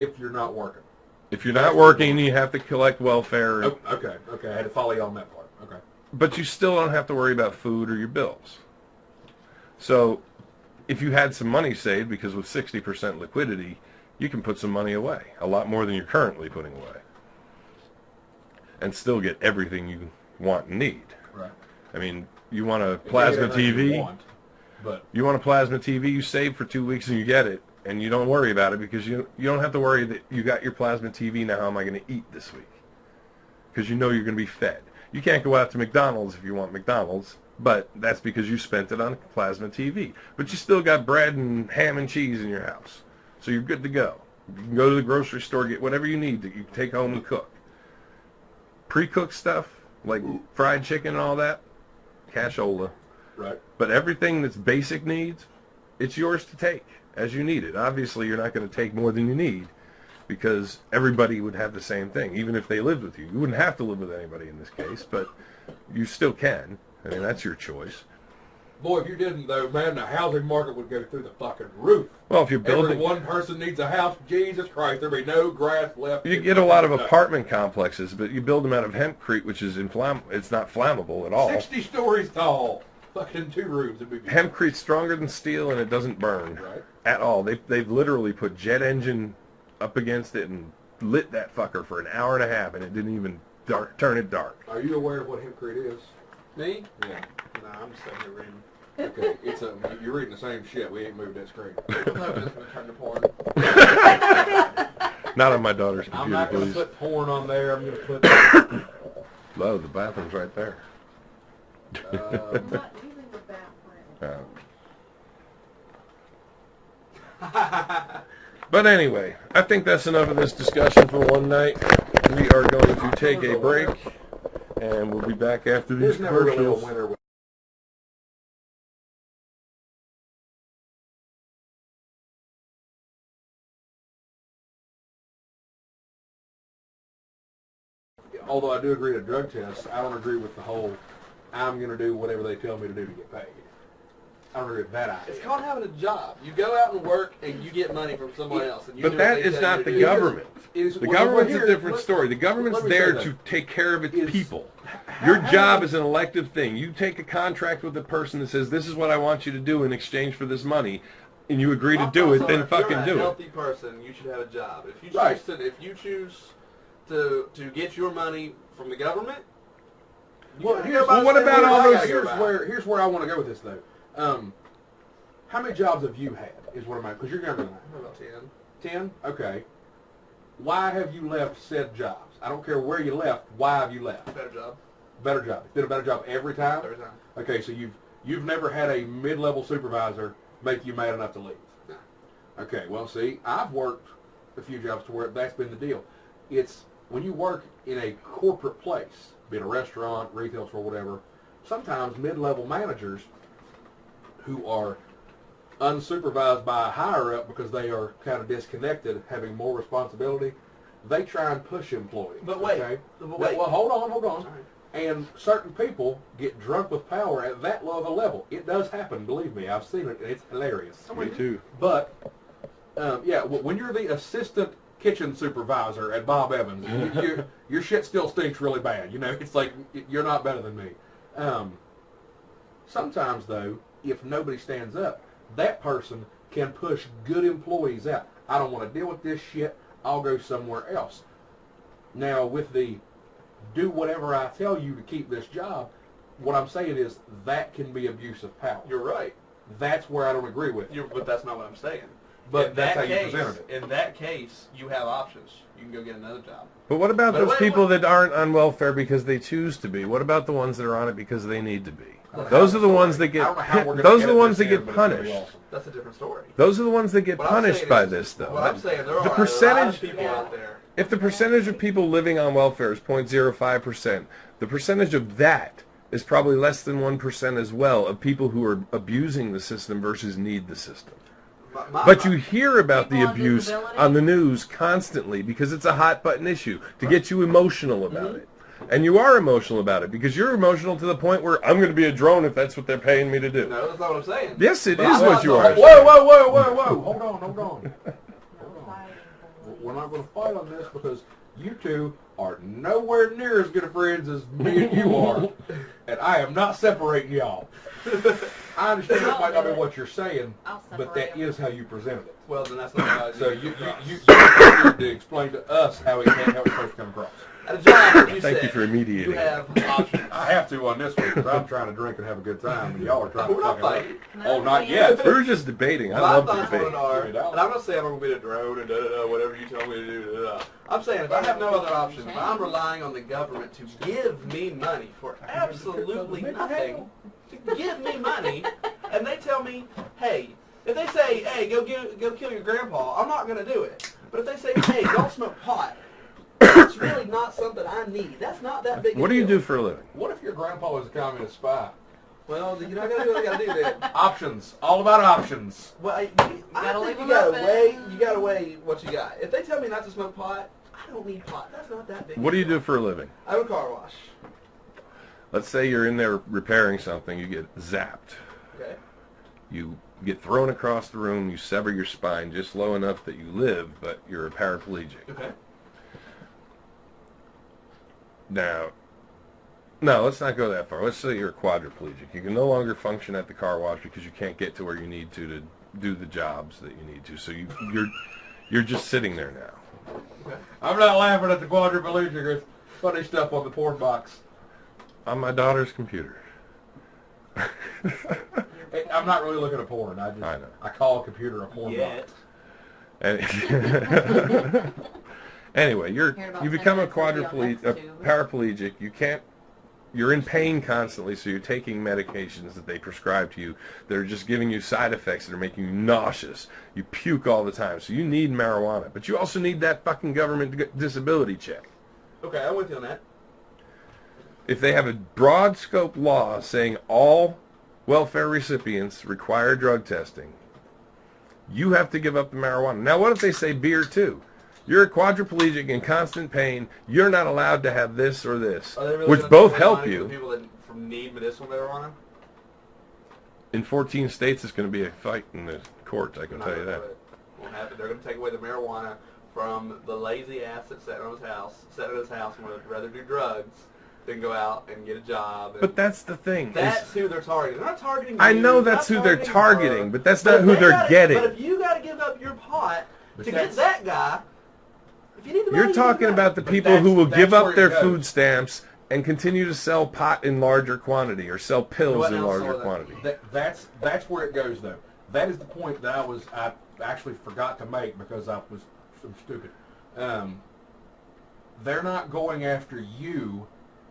if you're not working. If you're not working, you have to collect welfare. Oh, okay, I had to follow you on that part. Okay. But you still don't have to worry about food or your bills. So if you had some money saved, because with 60% liquidity, you can put some money away, a lot more than you're currently putting away, and still get everything you want and need. Right. I mean, you want a plasma TV, you want a plasma TV, you save for 2 weeks and you get it, and you don't worry about it because you don't have to worry that you got your plasma TV, now how am I going to eat this week? Because you know you're going to be fed. You can't go out to McDonald's if you want McDonald's, but that's because you spent it on a plasma TV. But you still got bread and ham and cheese in your house, so you're good to go. You can go to the grocery store, get whatever you need that you can take home and cook. Pre-cooked stuff, like fried chicken and all that, cashola. Right. But everything that's basic needs, it's yours to take as you need it. Obviously, you're not going to take more than you need because everybody would have the same thing, even if they lived with you. You wouldn't have to live with anybody in this case, but you still can. I mean, that's your choice. Boy, if you didn't, though, man, the housing market would go through the fucking roof. Well, if you're building... Every one person needs a house. Jesus Christ, there'd be no grass left. You get a lot of apartment complexes, but you build them out of hempcrete, which is it's not flammable at all. 60 stories tall. Fucking 2 rooms. Hempcrete's stronger than steel, and it doesn't burn at all. They've literally put jet engine up against it and lit that fucker for an hour and a half, and it didn't even turn it dark. Are you aware of what hempcrete is? Me? Yeah. Nah, I'm just sitting here reading. Okay, you're reading the same shit. We ain't moved that screen. I'm just going to turn to porn. Not on my daughter's computer, I'm not going to please. put porn on there. I'm going to put... Lo, the bathroom's right there. I'm not using the bathroom. But anyway, I think that's enough of this discussion for one night. We are going to take a break, and we'll be back after these There's never really a commercials. winner. Although I do agree to drug tests, I don't agree with the whole I'm going to do whatever they tell me to do to get paid. I don't agree with that idea. It's called having a job. You go out and work, and you get money from somebody else. And you But do that what they is tell not you to the do. government. The government's a different story. The government's there to take care of its people. Your job is an elective thing. You take a contract with a person that says, this is what I want you to do in exchange for this money, and you agree to do it, then fucking do If you're a it. healthy person, you should have a job. If you choose to get your money from the government, Well, what about all those? Here's where I want to go with this though. How many jobs have you had? Is what I'm at, because you're younger than I am. about 10. 10? Okay. Why have you left said jobs? I don't care where you left. Why have you left? Better job. Better job. You did a better job every time? Every time. Okay, so you've never had a mid-level supervisor make you mad enough to leave. No. Okay, well, see, I've worked a few jobs to where that's been the deal. It's when you work in a corporate place, be it a restaurant, retail store, whatever, sometimes mid-level managers who are unsupervised by a higher-up because they are kind of disconnected, having more responsibility, they try and push employees. But wait. Okay? But wait. Well, hold on. Sorry. And certain people get drunk with power at that low of a level. It does happen, believe me. I've seen it, and it's hilarious. Me too. But, when you're the assistant kitchen supervisor at Bob Evans, your shit still stinks really bad. You know, it's like you're not better than me. Sometimes, though, if nobody stands up, that person can push good employees out. I don't want to deal with this shit. I'll go somewhere else. Now, with the do whatever I tell you to keep this job, what I'm saying is that can be abuse of power. You're right. That's where I don't agree with you. But that's not what I'm saying. But in that's that how you case, presented it. In that case, you have options. You can go get another job. But what about those wait, people wait. that aren't on welfare because they choose to be? What about the ones that are on it because they need to be? Those are the ones that I don't know how we're get. gonna Those are the edit ones this that in, get but it's gonna be punished. awesome. That's a different story. Those are the ones that get What I'm punished saying by is- this, though. What I'm saying, there The are a lot percentage- of people out there. If the percentage of people living on welfare is 0.05%, the percentage of that is probably less than 1% as well of people who are abusing the system versus need the system. But you hear about the People on abuse disability? on the news constantly because it's a hot button issue to get you emotional about it. And you are emotional about it because you're emotional to the point where I'm going to be a drone if that's what they're paying me to do. No, that's not what I'm saying. Yes, it But is I'm what not you the are. whole- Whoa. Hold on. we're not going to fight on this because you two are nowhere near as good of friends as me and you are, and I am not separating y'all. I understand that might not be what you're saying, but that is how you presented it. Well, then that's not how So you need to explain to us how it's supposed to come across. At a job, you Thank said you for mediating. you have options. I have to on this one because I'm trying to drink and have a good time, and y'all are trying We're to not fucking... fighting. Oh, not yet. We were just debating. I My love to thoughts debate. on it are, and I'm not saying I'm going to be a drone and da-da-da, whatever you tell me to do, da-da-da. I'm saying if I have no other options, if I'm relying on the government to give me money for absolutely nothing, to give me money, and they tell me, hey, if they say, hey, go kill your grandpa, I'm not going to do it. But if they say, hey, don't smoke pot, it's really not something I need. That's not that big a What do you deal. do for a living? What if your grandpa was a communist spy? Well, you know, I got to do what I got to do then. Options. All about options. Well, I gotta think leave you them gotta open. weigh what you got. If they tell me not to smoke pot, I don't need pot. That's not that big. What do you do for a living? I have a car wash. Let's say you're in there repairing something. You get zapped. Okay. You get thrown across the room. You sever your spine just low enough that you live, but you're a paraplegic. Okay. Now, no, let's not go that far. Let's say you're a quadriplegic. You can no longer function at the car wash because you can't get to where you need to do the jobs that you need to. So you're just sitting there now. Okay. I'm not laughing at the quadriplegic. There's funny stuff on the porn box. On my daughter's computer. Hey, I'm not really looking at porn. I know. call a computer a porn Yet. box. And anyway, you become a quadriplegic, paraplegic. You're in pain constantly, so you're taking medications that they prescribe to you that are just giving you side effects that are making you nauseous. You puke all the time, so you need marijuana. But you also need that fucking government disability check. Okay, I'm with you on that. If they have a broad scope law saying all welfare recipients require drug testing, you have to give up the marijuana. Now, what if they say beer too? You're a quadriplegic in constant pain. You're not allowed to have this or this, Are they really which gonna both take help money you. from people that need medicinal marijuana? In 14 states, it's going to be a fight in the courts, I can tell you that. Won't happen. They're going to take away the marijuana from the lazy ass that sat at his house and would rather do drugs than go out and get a job. And But that's the thing. that's who they're targeting. They're not targeting I you, know they're that's not who they're targeting, her. but that's But not if who they they're gotta- getting. But if you got to give up your pot But to get that guy, if you need the money, You're you talking need the about the But people who will that's give where up it their goes. food stamps and continue to sell pot in larger quantity or sell pills What in else larger are they? quantity. That's where it goes though. That is the point that I actually forgot to make because I was so stupid. They're not going after you,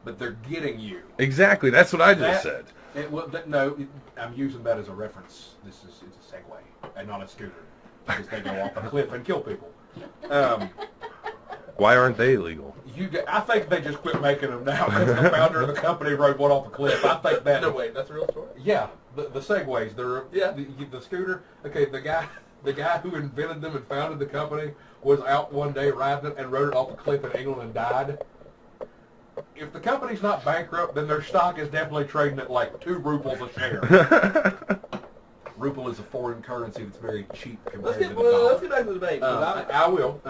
but they're getting you. Exactly. That's what I just That- said. I'm using that as a reference. It's a segue and not a scooter because they go off a cliff and kill people. Why aren't they illegal? I think they just quit making them now because the founder of the company rode one off a cliff. I think that. No, wait, that's a real story? Yeah, the Segways. They're Yeah. the scooter. Okay, the guy who invented them and founded the company was out one day riding it and rode it off a cliff in England and died. If the company's not bankrupt, then their stock is definitely trading at like 2 rubles a share. Ruble is a foreign currency that's very cheap compared to the dollar. Let's get back to the debate. I will.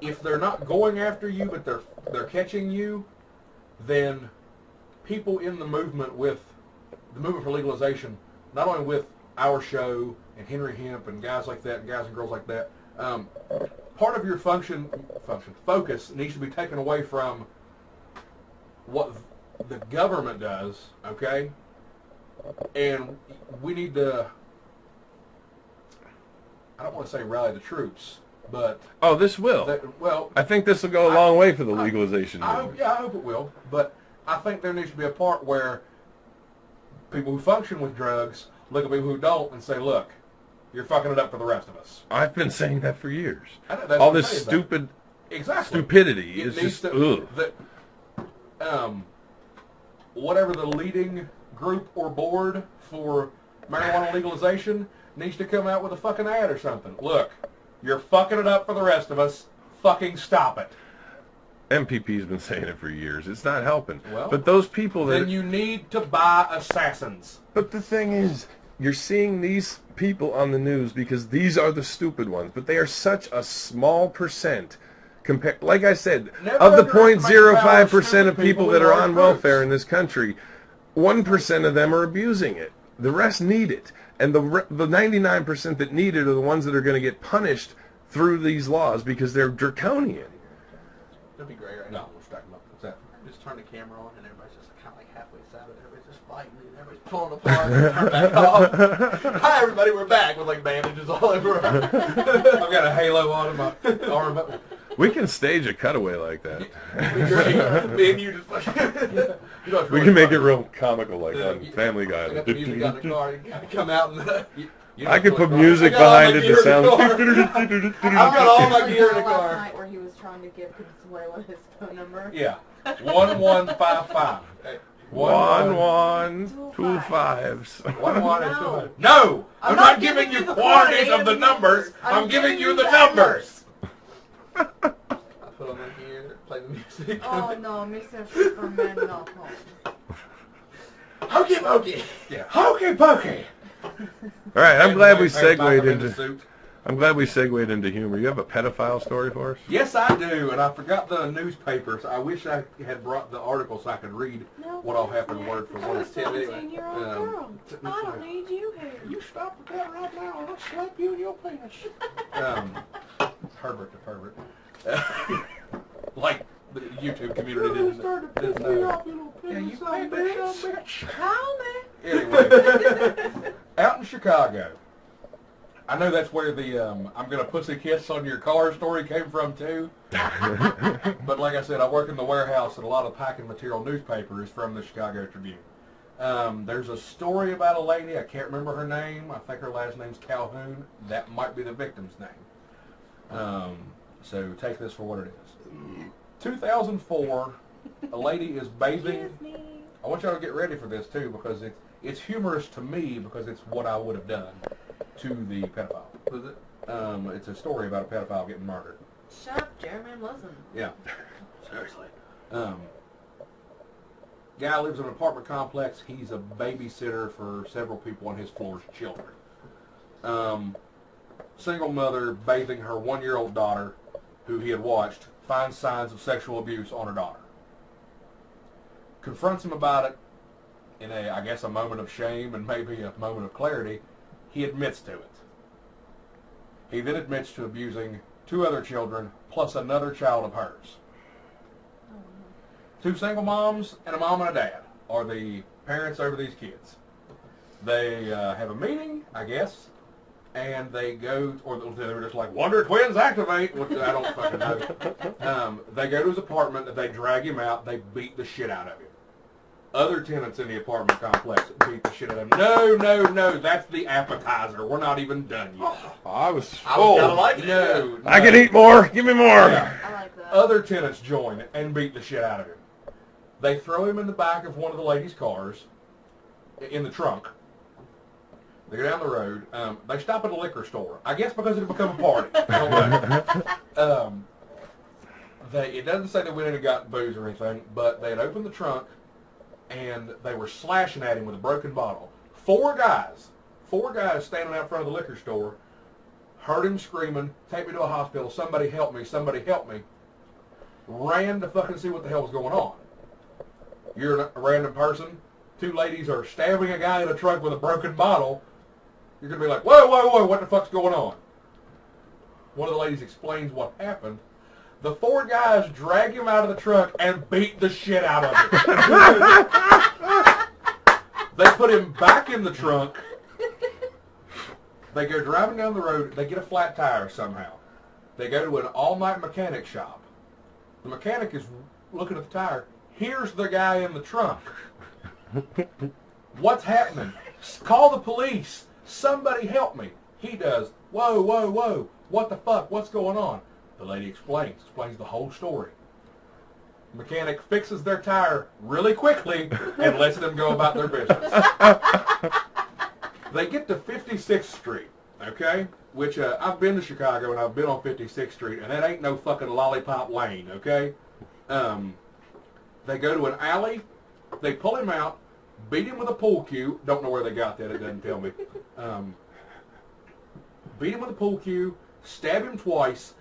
If they're not going after you, but they're catching you, then people in the movement for legalization, not only with our show and Henry Hemp and guys like that and guys and girls like that, part of your focus needs to be taken away from what the government does, okay? And we need to, I don't want to say rally the troops, but... Oh, this will. I think this will go a long way for the legalization movement. I hope it will, but I think there needs to be a part where people who function with drugs look at people who don't and say, look, you're fucking it up for the rest of us. I've been saying that for years. I know, that's All what I'm this saying, stupid exactly. stupidity It is needs just, to, ugh. Whatever the leading group or board for marijuana legalization needs to come out with a fucking ad or something. Look, you're fucking it up for the rest of us. Fucking stop it. MPP's been saying it for years. It's not helping. Well, but those people that... Then you need to buy assassins. But the thing is, you're seeing these people on the news because these are the stupid ones, but they are such a small percent. Like I said, Never of the underestimate the power of 0.05% of stupid people people that in are large on groups. welfare in this country, 1% of them are abusing it. The rest need it. And the 99% that need it are the ones that are going to get punished through these laws because they're draconian. That'd be great right No, now. we're stacking up. What's that? Just turn the camera on and everybody's just kind of like halfway silent. Everybody's just fighting and everybody's pulling apart. And turn back off. Hi everybody, we're back with like bandages all over. I've got a halo on my arm. We can stage a cutaway like that. Me and you just fucking. You know, it's We really can make it funny. real comical, like on you- Family I got the music on the Guy. car. You gotta come out and. You know I it's could really put funny. music I got all behind my it gear that in the sounds. I've got all my Actually, gear in the last car. night where he was trying to give Consuelo his phone number. Yeah. 1155. 1125s. 1125. No! I'm not giving you quantities of the numbers. I'm giving you the numbers. I put on my gear, play the music. Oh no, Mr. Superman, not home. Hokey pokey. Yeah. Hokey pokey. All right, I'm glad we Back up segued in the into. suit. I'm glad we segued into humor. You have a pedophile story for us? Yes, I do, and I forgot the newspapers. I wish I had brought the article so I could read No, what all happened word for I'm word. a 17-year-old girl. t- I don't need you here. You stop with that right now, or I'll slap you in your penis. Herbert the pervert. Like the YouTube community didn't know. Yeah, you paid that son of a bitch. Call me. Anyway, out in Chicago. I know that's where the I'm gonna pussy kiss on your car story came from too. But like I said, I work in the warehouse and a lot of packing material newspaper is from the Chicago Tribune. There's a story about a lady, I can't remember her name, I think her last name's Calhoun. That might be the victim's name. So take this for what it is. 2004, a lady is bathing. Kiss me. I want y'all to get ready for this too because it's humorous to me because it's what I would have done to the pedophile. Was it? It's a story about a pedophile getting murdered. Shut up, Jeremy, and listen. Yeah. Seriously. Guy lives in an apartment complex. He's a babysitter for several people on his floor's children. Single mother bathing her 1-year-old daughter, who he had watched, finds signs of sexual abuse on her daughter. Confronts him about it in I guess a moment of shame and maybe a moment of clarity. He admits to it. He then admits to abusing 2 other children plus another child of hers. 2 single moms and a mom and a dad are the parents over these kids. They have a meeting, I guess, and they go, or they were just like, Wonder Twins activate, which I don't fucking know. They go to his apartment, they drag him out, they beat the shit out of him. Other tenants in the apartment complex beat the shit out of him. No, that's the appetizer. We're not even done yet. I was I full. was kind of like it. No. I can eat more. Give me more. Yeah. I like that. Other tenants join and beat the shit out of him. They throw him in the back of one of the ladies' cars, in the trunk. They go down the road. They stop at a liquor store. I guess because it had become a party. I don't know. It doesn't say they went in and got booze or anything, but they had opened the trunk, and they were slashing at him with a broken bottle. 4 guys standing out front of the liquor store, heard him screaming, take me to a hospital, somebody help me, ran to fucking see what the hell was going on. You're a random person, 2 ladies are stabbing a guy in a truck with a broken bottle, you're going to be like, whoa, what the fuck's going on? One of the ladies explains what happened. The 4 guys drag him out of the truck and beat the shit out of him. They put him back in the trunk. They go driving down the road. They get a flat tire somehow. They go to an all-night mechanic shop. The mechanic is looking at the tire. Here's the guy in the trunk. What's happening? Call the police. Somebody help me. He does. Whoa. What the fuck? What's going on? The lady explains the whole story. The mechanic fixes their tire really quickly and lets them go about their business. They get to 56th Street, okay? Which, I've been to Chicago and I've been on 56th Street, and that ain't no fucking lollipop lane, okay? They go to an alley, they pull him out, beat him with a pool cue. Don't know where they got that. It doesn't tell me. Beat him with a pool cue, stab him twice,